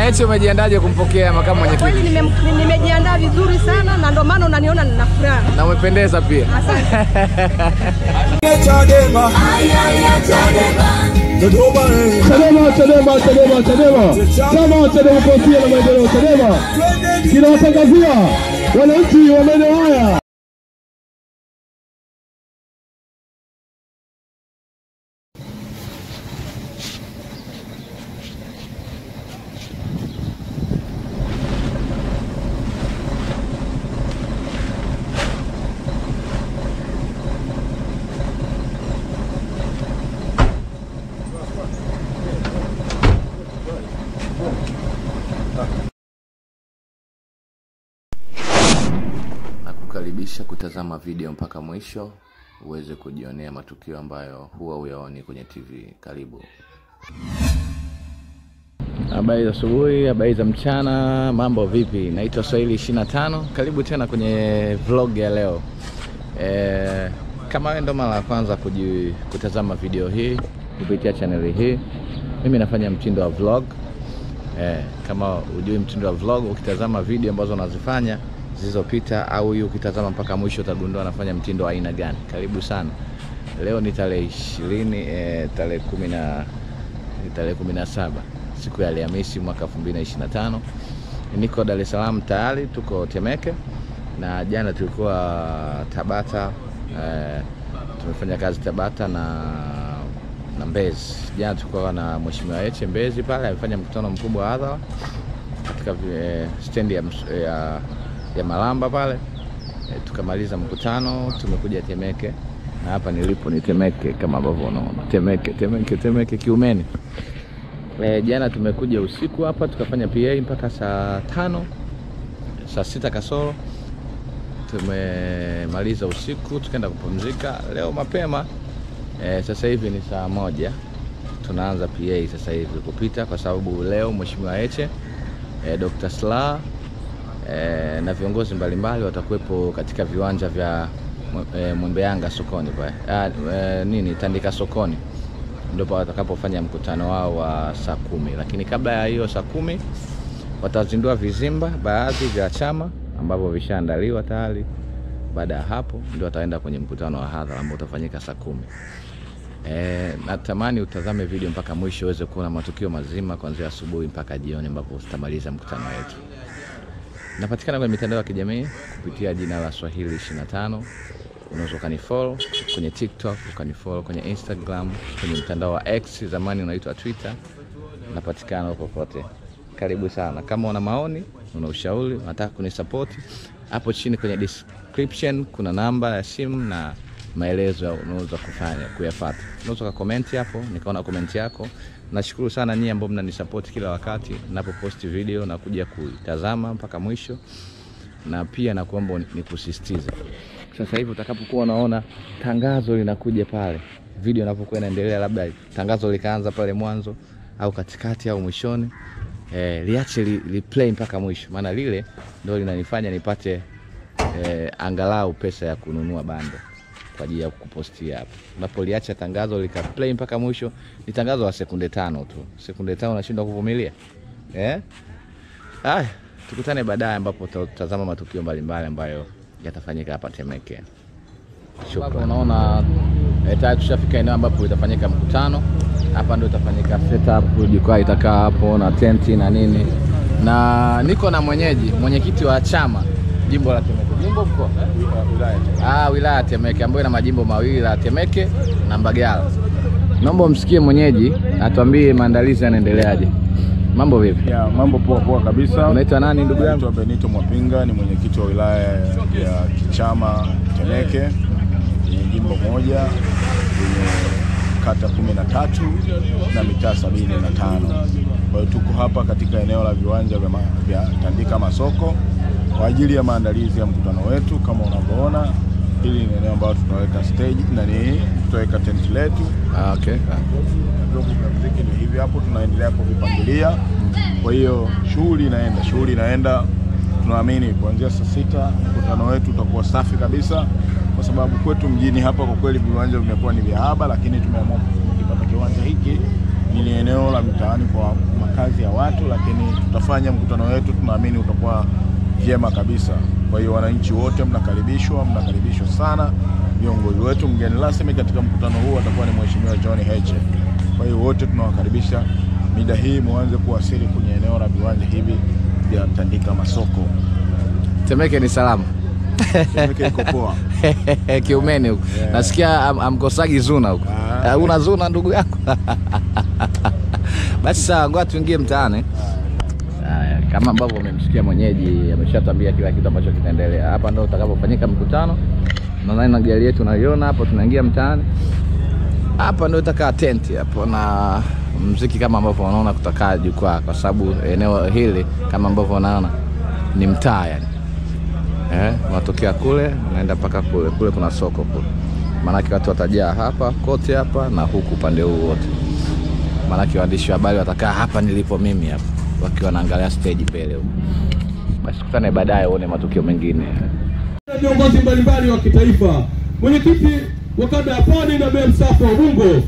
Heche umejiandaje kumpokea makamu mwenyekiti? Kweli nimejiandaa vizuri sana na ndio maana unaniona nina furaha. Na umependeza pia. Asante. Chadema. Kinawatangazia wananchi wa maeneo haya. Nakukaribisha kutazama video mpaka mwisho uweze kujionea matukio ambayo huwa uyaoni kwenye TV. Karibu. Habari za asubuhi, habari za mchana, mambo vipi? Naitwa Swahili 25. Karibu tena kwenye vlog ya leo. Kama wewe ndo mara ya kwanza kutazama video hii kupitia channel hii, mimi nafanya mtindo wa vlog. Kama hujui mtindo wa vlog, ukitazama video ambazo nazifanya zilizopita au ukitazama mpaka mwisho utagundua nafanya mtindo aina gani. Karibu sana. Leo ni tarehe 20 tarehe 17 siku ya Alhamisi mwaka 2025. Niko Dar es Salaam tayari, tuko Temeke na jana tulikuwa Tabata. Tumefanya kazi Tabata na Mbezi. Jana tulikuwa na Mheshimiwa Heche Mbezi pale, alifanya mkutano mkubwa wa hadhara katika stendi ya Malamba pale. Tukamaliza mkutano, tumekuja Temeke na hapa nilipo ni Temeke kama ambavyo unaona. Temeke Kiumeni. Jana tumekuja usiku hapa tukafanya PA mpaka saa 5, saa 6 kasoro. Tumemaliza usiku tukaenda kupumzika. Leo mapema sasa hivi ni saa 1 tunaanza PA sasa hivi kupita, kwa sababu leo Mheshimiwa Heche, Dr. Slaa na viongozi mbalimbali watakuwepo katika viwanja vya Mwembeyanga sokoni pale. Tandika sokoni ndipo watakapofanya mkutano wao wa saa 10. Lakini kabla ya hiyo saa 10 watazindua vizimba baadhi vya chama ambavyo vishaandaliwa tayari. Baada ya hapo ndio wataenda kwenye mkutano wa hadhara ambao utafanyika saa 10. Natamani utazame video mpaka mwisho uweze kuona matukio mazima kuanzia asubuhi mpaka jioni ambapo tutamaliza mkutano wetu. Napatikana kwenye mitandao ya kijamii kupitia jina la Swahili 25. Unaweza kunifollow kwenye TikTok, ukanifollow kwenye Instagram, kwenye mtandao wa X zamani unaitwa Twitter. Napatikana huko kote. Karibu sana. Kama una maoni, una ushauri, unataka kunisupport, hapo chini kwenye description kuna namba ya simu na maelezo unaweza kuyafuata. Unaweza comment hapo, nikaona comment yako. Nashukuru sana nyinyi ambao mnanisupport kila wakati ninapopost video na kuja kuitazama mpaka mwisho. Na pia nakuomba nikusisitize, sasa hivi utakapokuwa unaona tangazo linakuja pale, video inapokuwa inaendelea, labda tangazo likaanza pale mwanzo au katikati au mwishoni, liache liplay mpaka mwisho, maana lile ndio linanifanya nipate angalau pesa ya kununua bando kwa ajili ya kupostia hapo. Unapoliacha tangazo likaplay mpaka mwisho, ni tangazo la sekunde 5 tu. Sekunde 5 unashindwa kuvumilia? Tukutane baadaye ambapo tutazama matukio mbalimbali ambayo yatafanyika hapa Temeke. Shukrani. Unaona tayari tushafika eneo ambapo itafanyika mkutano. Hapa ndio itafanyika setup, jukwaa itakaa hapo na tenti na nini. Na niko na mwenyekiti wa chama jimbo la Temeke. Jimbo mko? Wilaya Temeke ambayo ina majimbo mawili la Temeke na Mbagala. Naomba msikie mwenyeji atuambie maandalizi yanaendeleaje. Mambo vipi? Mambo poa kabisa. Unaitwa nani ndugu yangu? Naitwa Benito Mwapinga, ni mwenyekiti wa wilaya ya kichama Temeke. Ni jimbo moja yenye kata 13 na mitaa 75. Kwa hiyo tuko hapa katika eneo la viwanja vya Tandika Masoko kwa ajili ya maandalizi ya mkutano wetu. Kama unavyoona, hili ni eneo ambalo tutaweka stage na tutaweka tent letu. Okay. Muziki ni hivi hapo, tunaendelea kuvipangilia. Kwa hiyo shughuli inaenda. Tunaamini kuanzia saa 6 mkutano wetu utakuwa safi kabisa, kwa sababu kwetu mjini hapa kwa kweli viwanja vimekuwa ni vya haba, lakini tumeamua kupata kiwanja hiki ni eneo la mtaani kwa makazi ya watu, lakini tutafanya mkutano wetu, tunaamini utakuwa vyema kabisa. Kwa hiyo wananchi wote mnakaribishwa sana. Viongozi wetu, mgeni rasmi katika mkutano huu atakuwa ni Mheshimiwa John Heche. Kwa hiyo wote tunawakaribisha mida hii muanze kuwasili kwenye eneo la viwanja hivi vya Tandika Masoko. Temeke ni salama. Temeke iko poa. Kiumeni huko. Yeah. Nasikia amkosagi zuna huko. Una zuna ndugu yako. Basi sawa, ngoja tuingie mtaani. Kama ambavyo umemsikia mwenyeji ameshatambia kila kitu ambacho kitaendelea. Hapa ndio utakapofanyika mkutano. Nadhani na gari yetu unaiona hapo, tunaingia mtaani. Hapa ndio itakaa tenti hapo na muziki kama ambavyo unaona kutakaa jukwaa, kwa sababu eneo hili kama ambavyo unaona ni mtaa yani. Unatokea kule unaenda mpaka kule kuna soko kule. Maana watu watajaa hapa kote hapa na huku pande huu wote. Maana waandishi wa habari watakaa hapa nilipo mimi hapa wakiwa wanaangalia stage pale huko. Basi tukutane baadaye uone matukio mengine. Viongozi mbalimbali wa kitaifa, mwenyekiti wa kanda ya Pwani na meya mstaafu wa Ubungo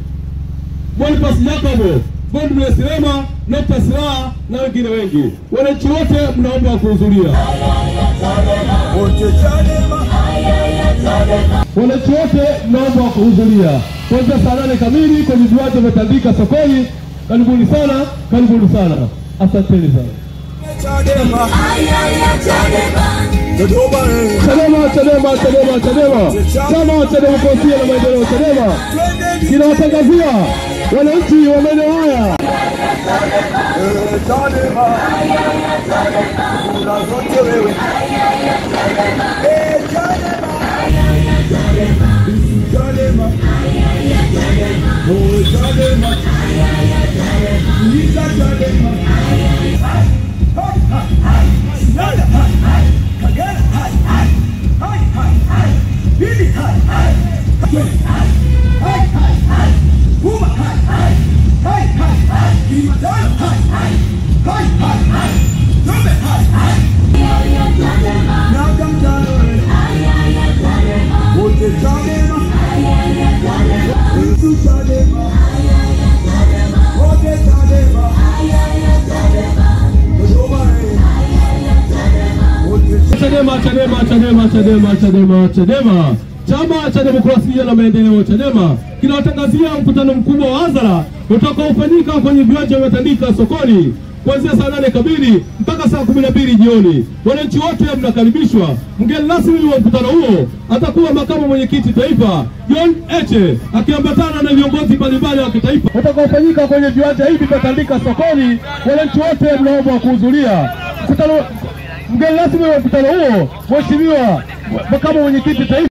Boniface Jacobo, Godbless Lema, Dr. Slaa na wengine wengi. Wananchi wote mnaomba kuhudhuria. Wananchi wote mnaomba kuhudhuria kuanzia saa 8 kamili kwenye viwanja vya Tandika sokoni. Karibuni sana. Asanteni sana. Chadema. Chama cha Demokrasia na Maendeleo Chadema kinawatangazia wananchi wa maeneo haya Chadema. Chama cha Demokrasia na Maendeleo Chadema kinawatangazia mkutano mkubwa wa hadhara utakaofanyika kwenye viwanja vya Tandika sokoni kuanzia saa 8 kamili mpaka saa 12 jioni. Wananchi wote mnakaribishwa. Mgeni rasmi wa mkutano huo atakuwa makamu mwenyekiti taifa John Heche akiambatana na viongozi mbalimbali wa kitaifa. Utakaofanyika kwenye viwanja hivi vya Tandika sokoni. Wananchi wote mnaomba kuhudhuria. Mgeni rasmi wa mkutano huo Mheshimiwa makamu mwenyekiti taifa.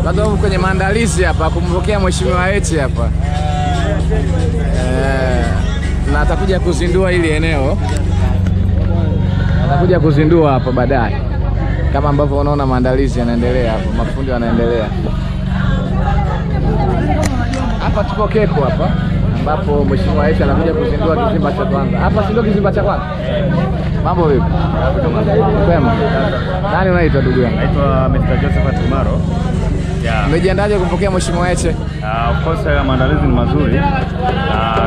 Bado kwenye maandalizi hapa kumpokea Mheshimiwa Heche hapa. Na atakuja kuzindua hili eneo. Atakuja kuzindua hapa baadaye. Kama ambavyo unaona maandalizi yanaendelea hapa, mafundi wanaendelea. Hapa tupo Keko hapa ambapo Mheshimiwa Heche anakuja kuzindua kizimba cha kwanza. Hapa si ndio kizimba cha kwanza? Mambo vipi? Kwema. Nani unaitwa ndugu yangu? Naitwa Mr. Josephat Tumaro. Umejiandaje kumpokea Mheshimiwa Heche? Of course maandalizi ni mazuri.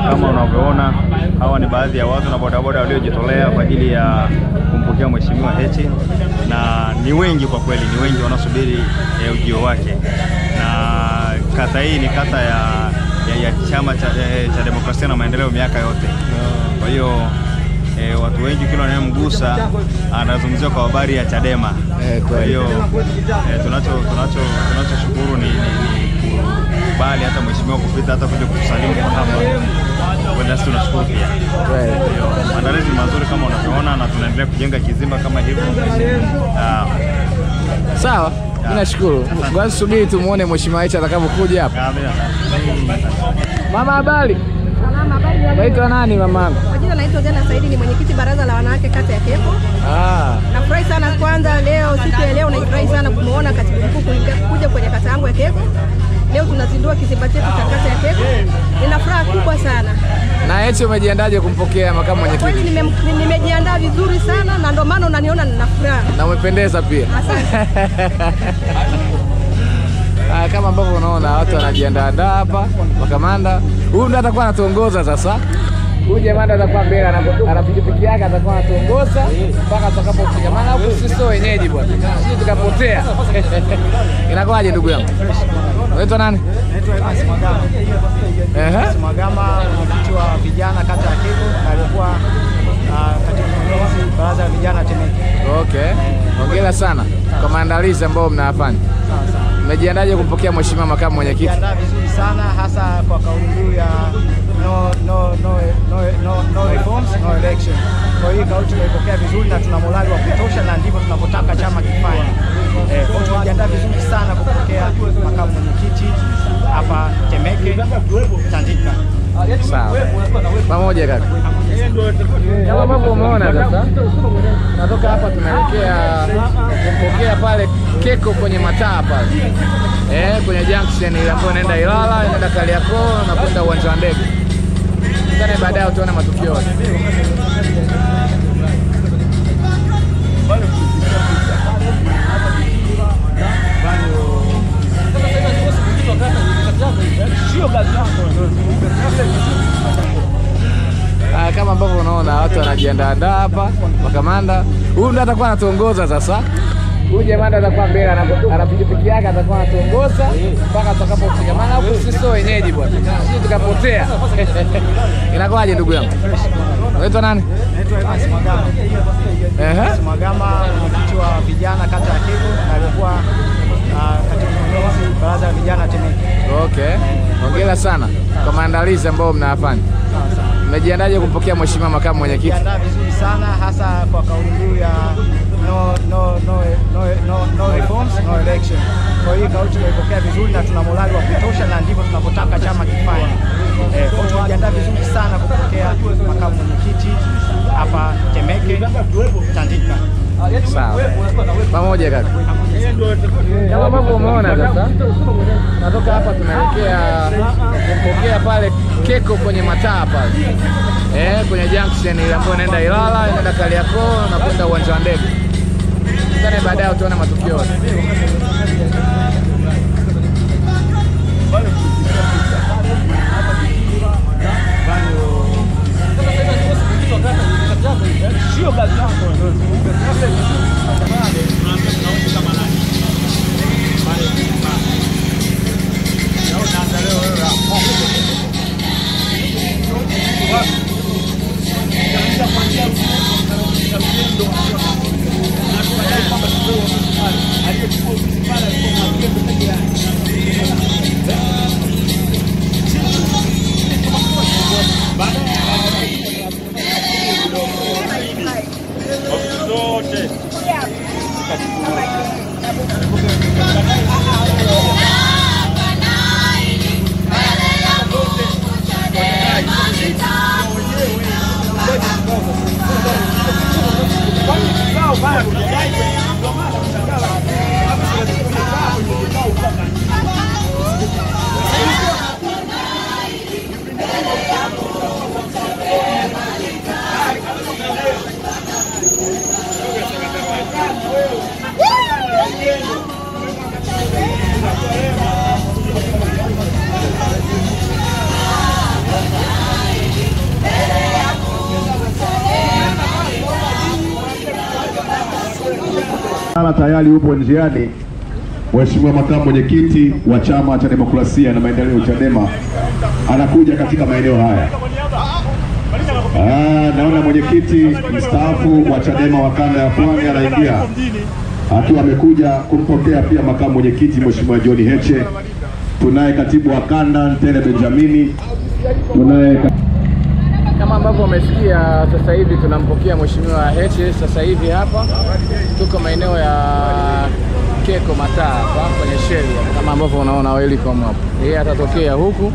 Kama unavyoona hawa ni baadhi ya watu na bodaboda waliojitolea kwa ajili ya kumpokea Mheshimiwa Heche, na ni wengi kwa kweli, ni wengi wanasubiri ujio wake. Na kata hii ni kata ya Chama cha Demokrasia na Maendeleo miaka yote. Kwa hiyo watu wengi kila wanayemgusa anazungumzia kwa habari ya Chadema. Kwa hiyo tunachoshukuru ni kubali hata mheshimiwa kupita hata kuja kutusalimu kwa hapa. Kwa hiyo tunashukuru pia. Maandalizi mazuri kama unavyoona na tunaendelea kujenga kizimba kama hivyo. Sawa, mimi nashukuru. Ngoja subiri tumuone Mheshimiwa Heche atakapokuja hapa. Mama habari? Salama, habari ya leo. Naitwa nani mamangu? Kwa jina naitwa Jana Saidi, ni mwenyekiti baraza la wanawake kata ya Keko. Nafurahi sana kwanza leo, siku ya leo naifurahi sana kumuona katibu mkuu kuja kwenye kata yangu ya Keko. Leo tunazindua kizimba chetu cha kata ya Keko. Nina furaha kubwa sana. Na Heche, umejiandaje kumpokea makamu mwenyekiti? Kweli nimejiandaa vizuri sana na ndio maana unaniona nina furaha. Na umependeza pia. Asante. Kama ambavyo unaona watu wanajiandaa hapa, makamanda. Huyu ndiye atakuwa anatuongoza sasa. Huyu jamaa ndiye atakuwa mbele, ana pikipiki yake, atakuwa anatuongoza mpaka tutakapofika. Maana huko sisi wenyeji bwana. Sisi tukapotea. Inakuwaje ndugu yangu? Unaitwa nani? Naitwa Evans Magama. Evans Magama, mwenyekiti wa vijana kata ya Keko, na alikuwa katibu mwenezi baraza la vijana Temeke. Okay. Hongera sana kwa maandalizi ambayo mnayafanya. Mmejiandaje kumpokea mheshimiwa makamu mwenyekiti? Tumejiandaa vizuri sana, hasa kwa kauli mbiu ya no reforms, no election. Kwa hiyo kauli tumeipokea vizuri na tuna morali wa kutosha, na ndivyo tunapotaka chama kifanye. Kwa hiyo tumejiandaa vizuri sana kupokea makamu mwenyekiti hapa Temeke Tandika. Sawa. Pamoja kaka. Kama ambavyo umeona sasa, natoka hapa tunaelekea kumpokea pale Keko kwenye mataa pale. Kwenye junction ile ambayo inaenda Ilala, inaenda Kariakoo na kwenda uwanja wa ndege. Tena baadaye utaona matukio yote. Kama ambavyo unaona watu wanajiandaa hapa, makamanda. Huyu ndiye atakuwa anatuongoza sasa. Huyu jamaa ndiye atakuwa mbele, ana pikipiki yake, atakuwa anatuongoza mpaka tutakapofika. Maana huko sisi wenyeji bwana. Sisi tukapotea. Inakuwaje ndugu yangu? Unaitwa nani? Naitwa Evans Magama. Evans Magama, mwenyekiti wa vijana kata ya Keko, na alikuwa katibu mwenezi baraza la vijana Temeke. Okay. Hongera sana kwa maandalizi ambayo mnayafanya. Mmejiandaje kumpokea mheshimiwa makamu mwenyekiti? Tumejiandaa vizuri sana, hasa kwa kauli mbiu ya no reforms, no election. Kwa hiyo kauli tumeipokea vizuri na tuna morali wa kutosha, na ndivyo tunapotaka chama kifanye. Kwa hiyo tumejiandaa vizuri sana kupokea makamu mwenyekiti hapa Temeke Tandika. Sawa. Pamoja kaka. Kama ambavyo umeona sasa, natoka hapa tunaelekea kumpokea pale Keko kwenye mataa pale. Kwenye junction ile ambayo inaenda Ilala, inaenda Kariakoo na kwenda uwanja wa ndege. Tena baadaye utaona matukio yote. Sio kazi yako. Tayari upo njiani Mheshimiwa makamu mwenyekiti wa Chama cha Demokrasia na Maendeleo Chadema anakuja katika maeneo haya. Naona mwenyekiti mstaafu wa Chadema wa kanda ya Pwani anaingia akiwa amekuja kumpokea pia makamu mwenyekiti Mheshimiwa John Heche. Tunaye katibu wa kanda Ntele Benjamini. Kama ambavyo umesikia, sasa hivi tunampokea Mheshimiwa Heche. Sasa hivi hapa tuko maeneo ya Keko mataa hapa kwenye sheria, kama ambavyo unaona welcome hapo. Yeye atatokea huku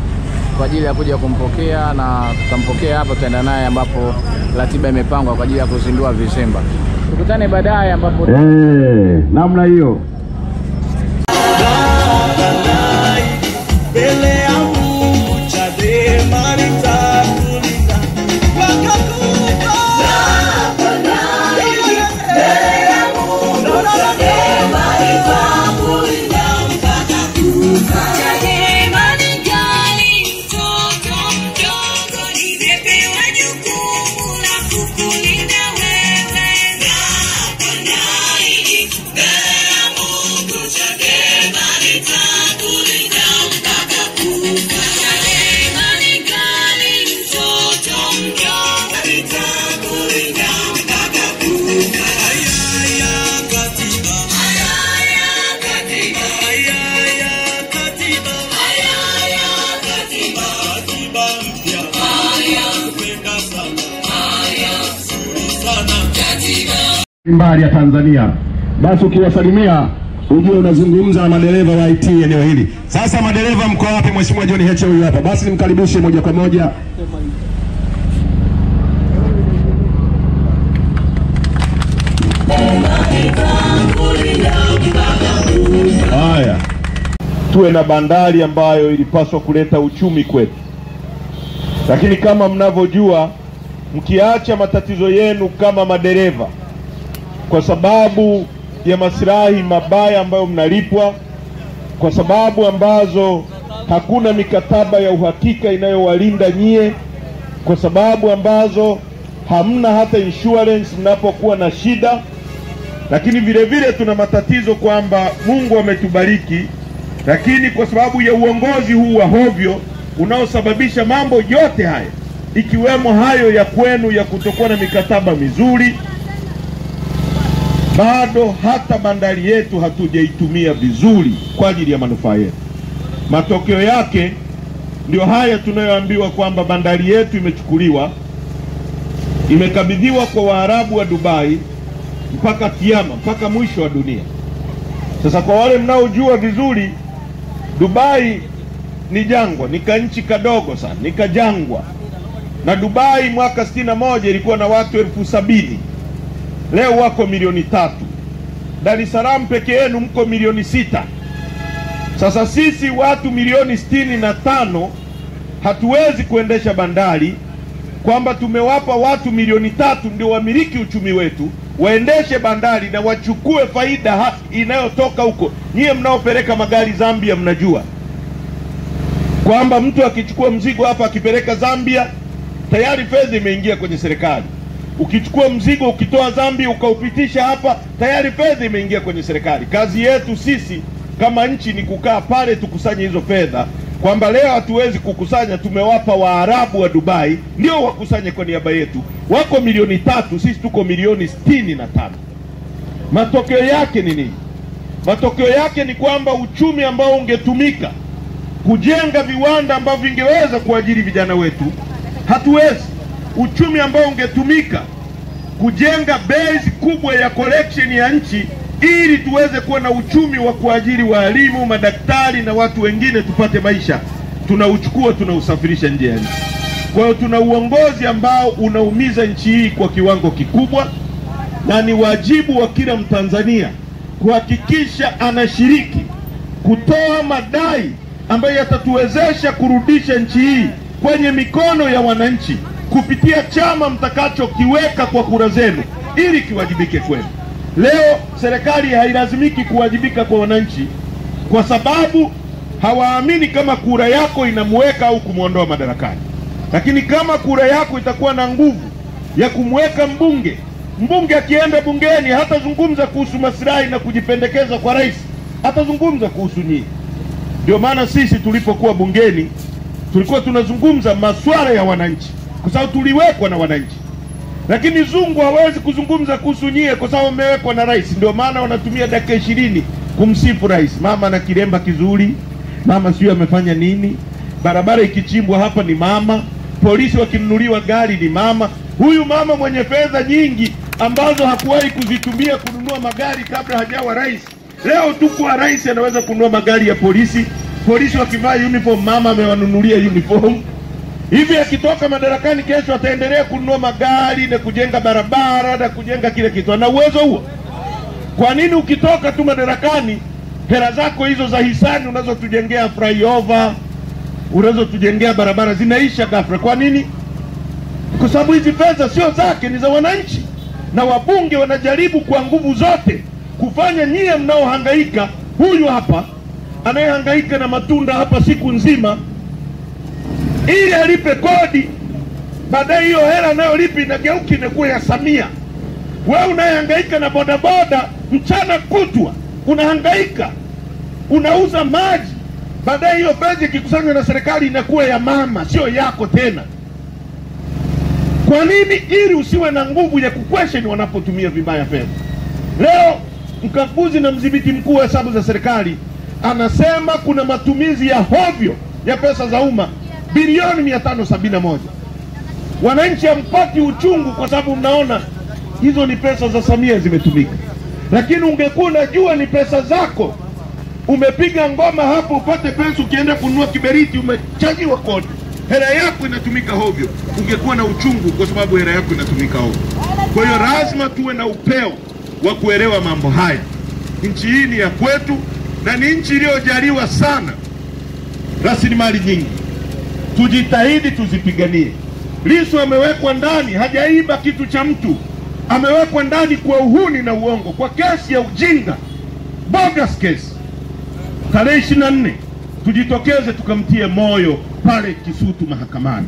kwa ajili ya kuja kumpokea, na tutampokea hapa, tutaenda naye ambapo ratiba imepangwa kwa ajili ya kuzindua vizimba. Tukutane baadaye ambapo namna hiyo. mbali ya Tanzania. Basi ukiwasalimia ujue unazungumza na madereva wa IT eneo hili. Sasa madereva mko wapi? Mheshimiwa John Heche huyu hapa. Basi nimkaribishe moja kwa moja. Haya, tuwe na bandari ambayo ilipaswa kuleta uchumi kwetu, lakini kama mnavyojua, mkiacha matatizo yenu kama madereva kwa sababu ya maslahi mabaya ambayo mnalipwa, kwa sababu ambazo hakuna mikataba ya uhakika inayowalinda nyie, kwa sababu ambazo hamna hata insurance mnapokuwa na shida, lakini vile vile tuna matatizo kwamba Mungu ametubariki, lakini kwa sababu ya uongozi huu wa hovyo unaosababisha mambo yote haya, ikiwemo hayo ya kwenu ya kutokuwa na mikataba mizuri, bado hata bandari yetu hatujaitumia vizuri kwa ajili ya manufaa yetu. Matokeo yake ndio haya tunayoambiwa kwamba bandari yetu imechukuliwa, imekabidhiwa kwa Waarabu wa Dubai mpaka kiyama, mpaka mwisho wa dunia. Sasa kwa wale mnaojua vizuri, Dubai ni jangwa, ni kanchi kadogo sana, ni kajangwa. Na Dubai mwaka 61 ilikuwa na watu 70,000. Leo wako 3,000,000. Dar es Salaam peke yenu mko 6,000,000. Sasa sisi watu 65,000,000 hatuwezi kuendesha bandari, kwamba tumewapa watu 3,000,000 ndio wamiliki uchumi wetu, waendeshe bandari na wachukue faida inayotoka huko. Nyie mnaopeleka magari Zambia mnajua kwamba mtu akichukua mzigo hapa akipeleka Zambia, tayari fedha imeingia kwenye serikali. Ukichukua mzigo ukitoa Zambia ukaupitisha hapa, tayari fedha imeingia kwenye serikali. Kazi yetu sisi kama nchi ni kukaa pale tukusanye hizo fedha, kwamba leo hatuwezi kukusanya, tumewapa Waarabu wa Dubai ndio wakusanye kwa niaba yetu. Wako 3,000,000, sisi tuko 65,000,000. Matokeo yake ni nini? Matokeo yake ni kwamba uchumi ambao ungetumika kujenga viwanda ambavyo vingeweza kuajiri vijana wetu hatuwezi. Uchumi ambao ungetumika kujenga base kubwa ya collection ya nchi ili tuweze kuwa na uchumi wa kuajiri walimu, madaktari na watu wengine tupate maisha, tunauchukua tunausafirisha nje ya nchi. Kwa hiyo tuna uongozi ambao unaumiza nchi hii kwa kiwango kikubwa, na ni wajibu wa kila Mtanzania kuhakikisha anashiriki kutoa madai ambayo yatatuwezesha kurudisha nchi hii kwenye mikono ya wananchi kupitia chama mtakachokiweka kwa kura zenu ili kiwajibike kwenu. Leo serikali hailazimiki kuwajibika kwa wananchi kwa sababu hawaamini kama kura yako inamweka au kumuondoa madarakani. Lakini kama kura yako itakuwa na nguvu ya kumweka mbunge akienda bungeni hatazungumza kuhusu maslahi na kujipendekeza kwa rais, hatazungumza kuhusu nyinyi. Ndio maana sisi tulipokuwa bungeni tulikuwa tunazungumza masuala ya wananchi kwa sababu tuliwekwa na wananchi. Lakini Zungu hawezi kuzungumza kuhusu nyie kwa sababu amewekwa na rais. Ndio maana wanatumia dakika 20 kumsifu rais. Mama na kiremba kizuri, mama sio amefanya nini, barabara ikichimbwa hapa ni mama, polisi wakinunuliwa gari ni mama. Huyu mama mwenye fedha nyingi ambazo hakuwahi kuzitumia kununua magari kabla hajawa rais, leo tu kwa rais anaweza kununua magari ya polisi. Polisi wakivaa uniform, mama amewanunulia uniform. Hivi akitoka madarakani kesho ataendelea kununua magari na kujenga barabara na kujenga kile kitu. Ana uwezo huo? Kwa nini ukitoka tu madarakani hela zako hizo za hisani unazotujengea flyover, unazotujengea barabara zinaisha ghafla? Kwa nini? Kwa sababu hizi pesa sio zake, ni za wananchi. Na wabunge wanajaribu kwa nguvu zote kufanya nyie mnaohangaika. Huyu hapa anayehangaika na matunda hapa siku nzima ili alipe kodi, baadaye hiyo hela anayolipa inageuka inakuwa ya Samia. Wewe unayehangaika na bodaboda mchana kutwa unahangaika, unauza maji, baadaye hiyo pesa ikikusanywa na serikali inakuwa ya mama, sio yako tena. Kwa nini? Ili usiwe na nguvu ya kuquestion wanapotumia vibaya fedha. Leo mkaguzi na mdhibiti mkuu wa hesabu za serikali anasema kuna matumizi ya hovyo ya pesa za umma bilioni 571. Wananchi hampati uchungu kwa sababu mnaona hizo ni pesa za Samia zimetumika. Lakini ungekuwa unajua ni pesa zako, umepiga ngoma hapo upate pesa, ukienda kununua kiberiti umechajiwa kodi, hela yako inatumika hovyo, ungekuwa na uchungu kwa sababu hela yako inatumika hovyo. Kwa hiyo lazima tuwe na upeo wa kuelewa mambo haya. Nchi hii ni ya kwetu na ni nchi iliyojaliwa sana rasilimali nyingi, tujitahidi tuzipiganie. Lissu amewekwa ndani, hajaiba kitu cha mtu, amewekwa ndani kwa uhuni na uongo, kwa kesi ya ujinga, bogus case. Tarehe 24 tujitokeze tukamtie moyo pale Kisutu mahakamani,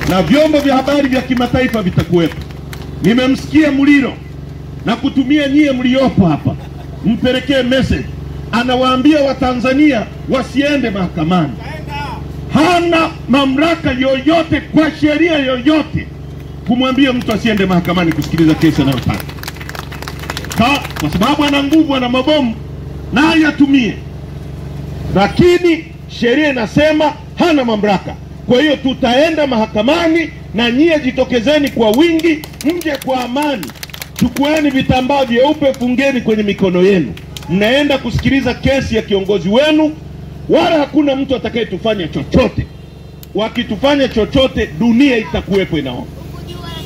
na vyombo vya habari vya kimataifa vitakuwepo. Nimemsikia Muliro na kutumia nyie mliopo hapa, mpelekee message, anawaambia Watanzania wasiende mahakamani. Hana mamlaka yoyote kwa sheria yoyote kumwambia mtu asiende mahakamani kusikiliza kesi anayotaka, kwa sababu ana nguvu, ana mabomu na ayatumie, lakini sheria inasema hana mamlaka. Kwa hiyo tutaenda mahakamani, na nyie jitokezeni kwa wingi, mje kwa amani, chukueni vitambaa vyeupe, fungeni kwenye mikono yenu, mnaenda kusikiliza kesi ya kiongozi wenu, wala hakuna mtu atakayetufanya chochote. Wakitufanya chochote, dunia itakuwepo inaona.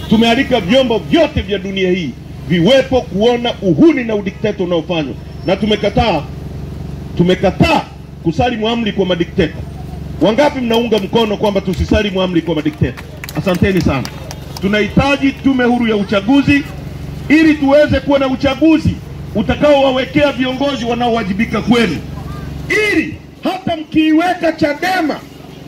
Tumealika vyombo vyote vya dunia hii viwepo kuona uhuni na udikteta unaofanywa, na tumekataa kusalimu amri kwa madikteta. Wangapi mnaunga mkono kwamba tusisalimu amri kwa madikteta? Asanteni sana. Tunahitaji tume huru ya uchaguzi ili tuweze kuwa na uchaguzi utakaowawekea viongozi wanaowajibika kwenu, ili hata mkiiweka Chadema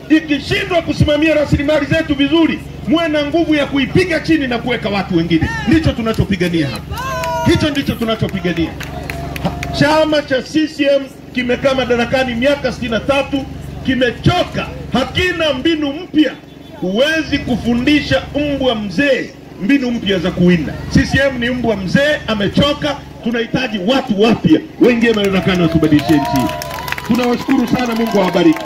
ikishindwa kusimamia rasilimali zetu vizuri, muwe na nguvu ya kuipiga chini na kuweka watu wengine. Ndicho tunachopigania hapa, hicho ndicho tunachopigania. Chama cha CCM kimekaa madarakani miaka 63, kimechoka, hakina mbinu mpya. Huwezi kufundisha mbwa mzee mbinu mpya za kuwinda. CCM ni mbwa mzee, amechoka. Tunahitaji watu wapya wengi madarakani wasubadilishe nchi. Tunawashukuru sana, Mungu awabariki.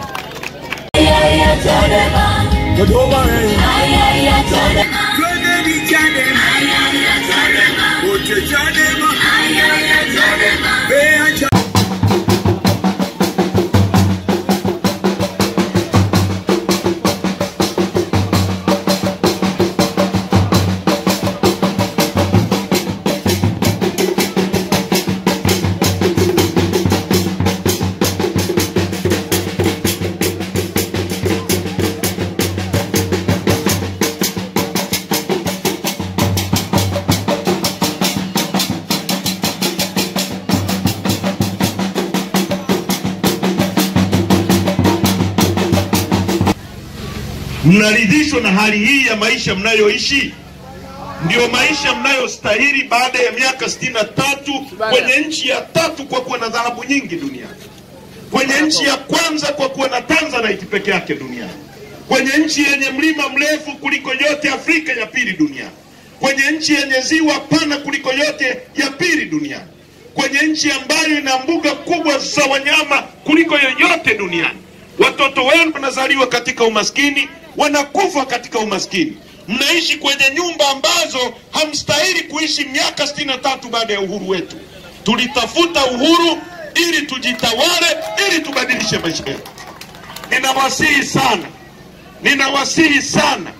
Mnaridhishwa na hali hii ya maisha mnayoishi? Ndio maisha mnayostahili baada ya miaka 63 kwenye nchi ya 3 kwa kuwa na dhahabu nyingi duniani, kwenye nchi ya kwanza kwa kuwa na Tanzanite peke yake duniani, kwenye nchi yenye mlima mrefu kuliko yote Afrika ya pili duniani, kwenye nchi yenye ziwa pana kuliko yote ya pili duniani, kwenye nchi ambayo ina mbuga kubwa za wanyama kuliko yoyote duniani. Watoto wenu wanazaliwa katika umaskini, wanakufa katika umaskini. Mnaishi kwenye nyumba ambazo hamstahili kuishi miaka 63 baada ya uhuru wetu. Tulitafuta uhuru ili tujitawale, ili tubadilishe maisha yetu. Ninawasihi sana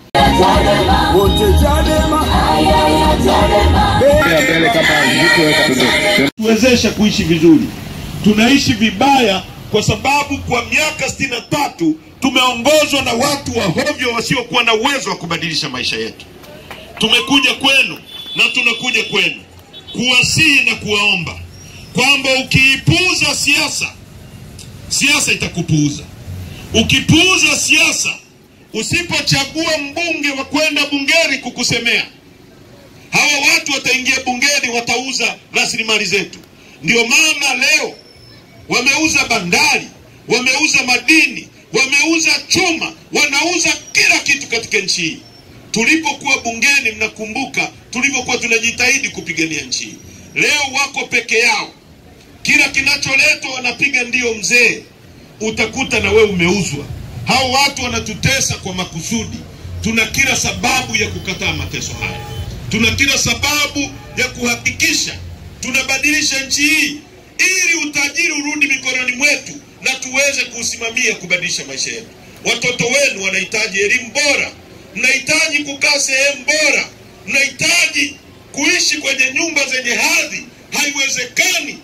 tuwezesha kuishi vizuri. Tunaishi vibaya kwa sababu kwa miaka 63 tumeongozwa na watu wa hovyo wasiokuwa na uwezo wa kubadilisha maisha yetu. Tumekuja kwenu na tunakuja kwenu kuwasihi na kuwaomba kwamba ukiipuuza siasa itakupuuza. Ukipuuza siasa, usipochagua mbunge wa kwenda bungeni kukusemea, hawa watu wataingia bungeni, watauza rasilimali zetu. Ndio maana leo wameuza bandari, wameuza madini, wameuza chuma, wanauza kila kitu katika nchi hii. Tulipokuwa bungeni, mnakumbuka tulipokuwa tunajitahidi kupigania nchi hii. Leo wako peke yao, kila kinacholetwa wanapiga ndio mzee. Utakuta na wewe umeuzwa. Hao watu wanatutesa kwa makusudi. Tuna kila sababu ya kukataa mateso haya. Tuna kila sababu ya kuhakikisha tunabadilisha nchi hii ili utajiri urudi mikononi mwetu na tuweze kusimamia kubadilisha maisha yetu. Watoto wenu wanahitaji elimu bora, mnahitaji kukaa sehemu bora, mnahitaji kuishi kwenye nyumba zenye hadhi. Haiwezekani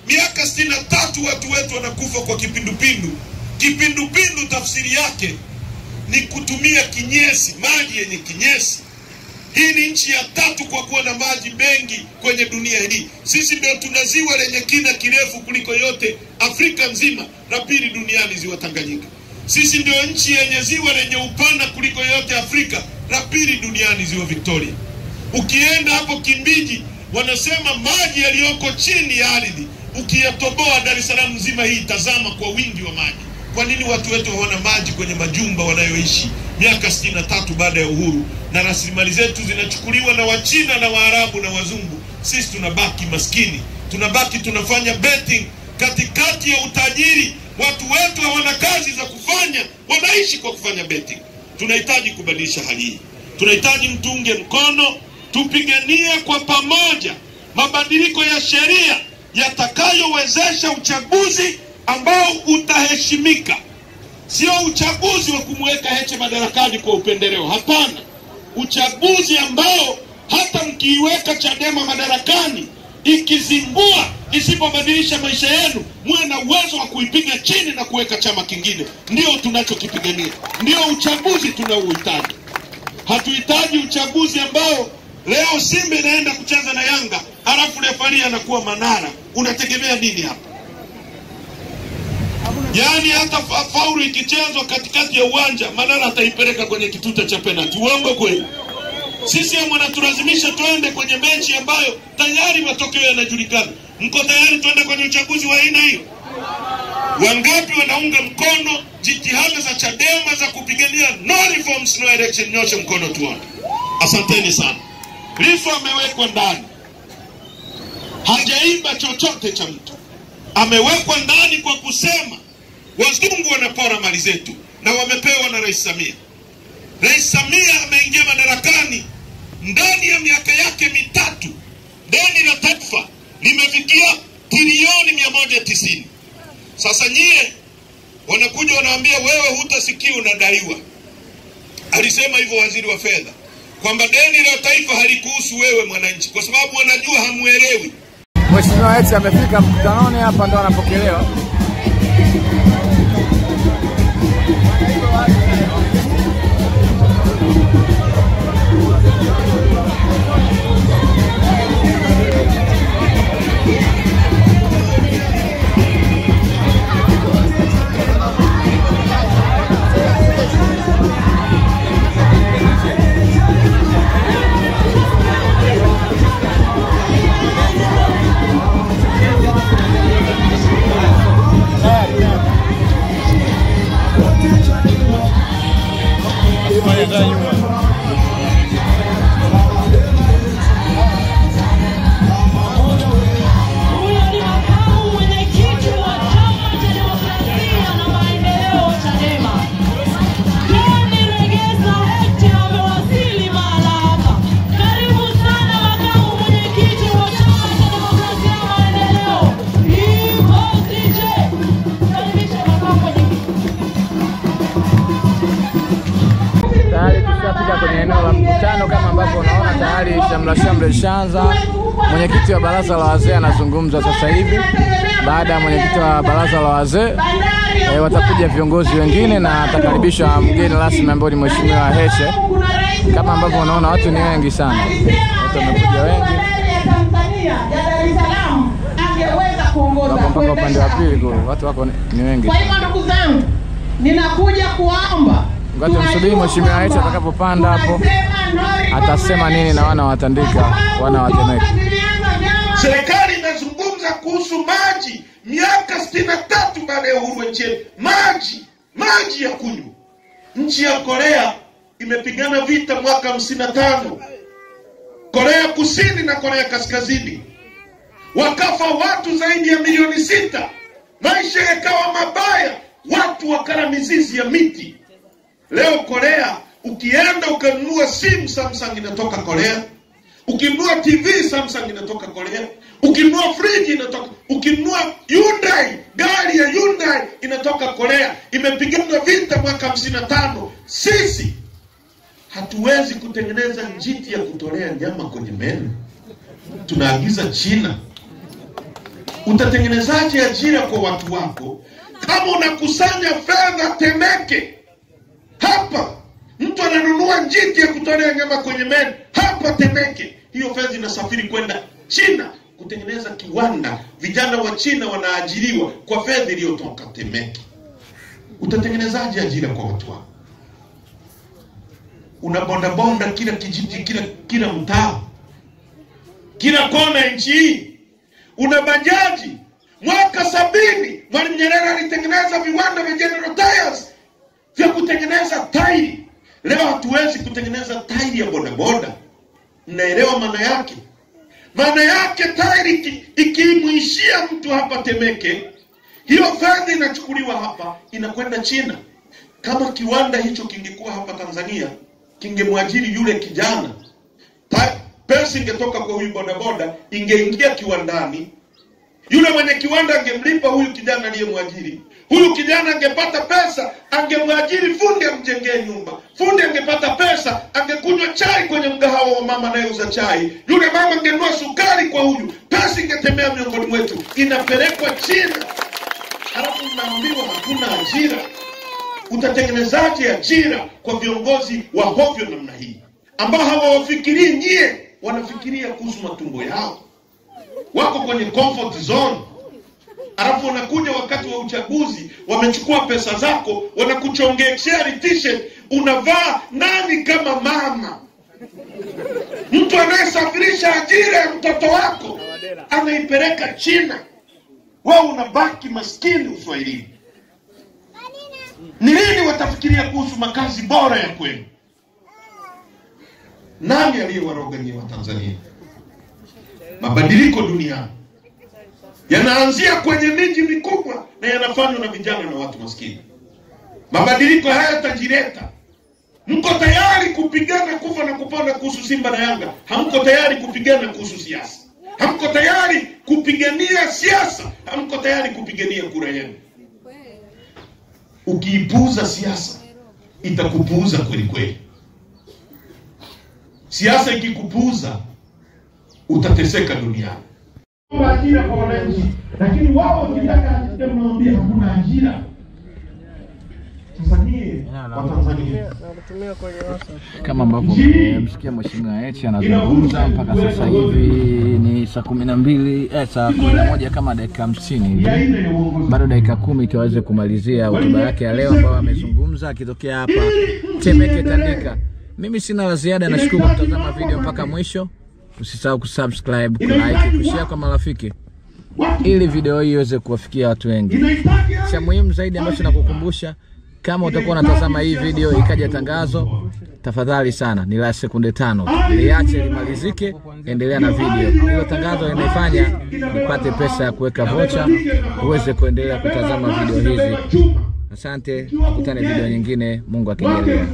miaka 63 watu wetu wanakufa kwa kipindupindu. Kipindupindu tafsiri yake ni kutumia kinyesi, maji yenye kinyesi. Hii ni nchi ya 3 kwa kuwa na maji mengi kwenye dunia hii. Sisi ndio tuna ziwa lenye kina kirefu kuliko yote Afrika nzima, na pili duniani ziwa Tanganyika. Sisi ndio nchi yenye ziwa lenye upana kuliko yote Afrika, na pili duniani ziwa Victoria. Ukienda hapo Kimbiji wanasema maji yaliyoko chini ya ardhi ukiyatoboa Dar es Salaam nzima hii, tazama kwa wingi wa maji. Kwa nini watu wetu hawana maji kwenye majumba wanayoishi miaka 63 baada ya uhuru, na rasilimali zetu zinachukuliwa na Wachina na Waarabu na Wazungu? Sisi tunabaki maskini, tunabaki tunafanya betting katikati ya utajiri. Watu wetu hawana kazi za kufanya, wanaishi kwa kufanya betting. Tunahitaji kubadilisha hali hii. Tunahitaji mtunge mkono, tupiganie kwa pamoja mabadiliko ya sheria yatakayowezesha uchaguzi ambao utaheshimika. Sio uchaguzi wa kumweka Heche madarakani kwa upendeleo, hapana. Uchaguzi ambao hata mkiiweka Chadema madarakani, ikizingua, isipobadilisha maisha yenu, muwe na uwezo wa kuipiga chini na kuweka chama kingine. Ndio tunachokipigania, ndio uchaguzi tunaouhitaji. Hatuhitaji uchaguzi ambao leo Simba inaenda kucheza na Yanga halafu refari anakuwa Manara. Unategemea nini hapa? Yaani hata faulu ikichezwa katikati ya uwanja, Manara ataipeleka kwenye kituta cha penalty. Uongo kweli? Sisi wanatulazimisha tuende kwenye mechi ambayo tayari matokeo yanajulikana. Mko tayari tuende kwenye uchaguzi wa aina hiyo? Wangapi wanaunga mkono jitihada za Chadema za kupigania no reforms no election? Nyosha mkono tuone. Asanteni sana. Lissu amewekwa ndani, hajaiba chochote cha mtu. Amewekwa ndani kwa kusema wazungu wanapora mali zetu, na wamepewa na Rais Samia. Rais Samia ameingia madarakani, ndani ya miaka yake 3 deni la taifa limefikia trilioni 190. Sasa nyie wanakuja wanaambia wewe hutasikia unadaiwa. Alisema hivyo waziri wa fedha kwamba deni la taifa halikuhusu wewe mwananchi, kwa sababu wanajua hamuelewi. Mheshimiwa Heche amefika mkutanoni hapa, ndo anapokelewa. Kwenye eneo la mkutano kama ambavyo unaona tayari shamra ishaanza. Mwenyekiti wa baraza la wazee anazungumza sasa hivi. Baada ya mwenyekiti wa baraza la wazee watakuja viongozi wengine na atakaribisha mgeni rasmi ambaye ni Mheshimiwa Heche. Kama ambavyo unaona watu ni wengi sana, watu wamekuja wengi. Mpaka upande wa pili watu wako ni wengi. Kwa hivyo ndugu zangu, ninakuja kuwaomba ngoja msubiri Mheshimiwa Heche atakapopanda hapo atasema nini na wana watandika, wana watemeke. Serikali inazungumza kuhusu maji miaka 63 baada ya uhuru wa nchi. Maji ya kunywa. Nchi ya Korea imepigana vita mwaka 55. Korea Kusini na Korea Kaskazini. Wakafa watu zaidi ya milioni 6. Maisha yakawa mabaya, watu wakala mizizi ya miti. Leo Korea ukienda ukanunua simu Samsung inatoka Korea. Ukinunua TV Samsung inatoka Korea. Ukinunua friji inatoka. Ukinunua Hyundai, gari ya Hyundai inatoka Korea. Imepigana vita mwaka 55. Sisi hatuwezi kutengeneza njiti ya kutolea nyama kwenye meno. Tunaagiza China. Utatengenezaje ajira kwa watu wako kama unakusanya fedha Temeke? Hapa mtu ananunua njiti ya kutolea nyama kwenye meno hapa Temeke. Hiyo fedha inasafiri kwenda China kutengeneza kiwanda. Vijana wa China wanaajiriwa kwa fedha iliyotoka Temeke. Utatengenezaje ajira kwa watu wako? Una bonda kila kijiji, kila mtaa, kila kona nchi hii. Una bajaji. Mwaka 70 Mwalimu Nyerere alitengeneza viwanda vya General Tyres vya kutengeneza tairi. Leo hatuwezi kutengeneza tairi ya bodaboda. Mnaelewa maana yake? Maana yake tairi ikimuishia mtu hapa Temeke, hiyo fedha inachukuliwa hapa inakwenda China. Kama kiwanda hicho kingekuwa hapa Tanzania, kingemwajiri yule kijana. Pesa ingetoka kwa huyu bodaboda, ingeingia kiwandani. Yule mwenye kiwanda angemlipa huyu kijana aliyemwajiri. Huyu kijana angepata pesa, angemwajiri fundi amjengee nyumba. Fundi angepata pesa, angekunywa chai kwenye mgahawa wa mama anayeuza chai. Yule mama angenunua sukari kwa huyu. Pesa ingetembea miongoni mwetu, inapelekwa China. Halafu mnaambiwa hakuna ajira. Utatengenezaje ajira kwa viongozi wa hovyo namna hii, ambao hawawafikirii nyie, wanafikiria kuhusu matumbo yao? Wako kwenye comfort zone. Alafu wanakuja wakati wa uchaguzi, wamechukua pesa zako, wanakuchongeshea t-shirt, unavaa nani kama mama. Mtu anayesafirisha ajira ya mtoto wako anaipeleka China. Wewe unabaki maskini Uswahilini. Ni lini watafikiria kuhusu makazi bora ya kwenu? Nani aliyewaroga nyinyi wa Tanzania? Mabadiliko duniani yanaanzia kwenye miji mikubwa na yanafanywa na vijana na watu maskini. Mabadiliko haya yatajileta. Mko tayari kupigana kufa na kupona kuhusu Simba na Yanga. Hamko tayari kupigana kuhusu siasa. Hamko tayari kupigania siasa. Hamko tayari kupigania kura yenu. Ukiipuuza siasa, itakupuuza kweli kweli. Siasa ikikupuuza, utateseka duniani. Ajira kwa wananchi, lakini wao wakitaka ajira mnaambia hakuna ajira. Sasa nyie wa Tanzania, kama ambavyo mmesikia Mheshimiwa Heche anazungumza, mpaka sasa hivi ni saa 12 saa 11 kama dakika 50 hivi. Bado dakika 10 tuweze kumalizia hotuba yake ya leo ambayo amezungumza akitokea hapa Temeke Tandika. Mimi sina la ziada, nashukuru kwa kutazama video mpaka mwisho. Usisahau kusubscribe, kulike, kushare kwa marafiki ili video hii iweze kuwafikia watu wengi. Cha muhimu zaidi ambacho nakukumbusha, kama utakuwa unatazama hii video ikaja tangazo, tafadhali sana ni la sekunde 5. Liache limalizike, endelea na video. Hilo tangazo linafanya nipate pesa ya kuweka vocha uweze kuendelea kutazama video hizi. Asante, tukutane video nyingine, Mungu akijalia.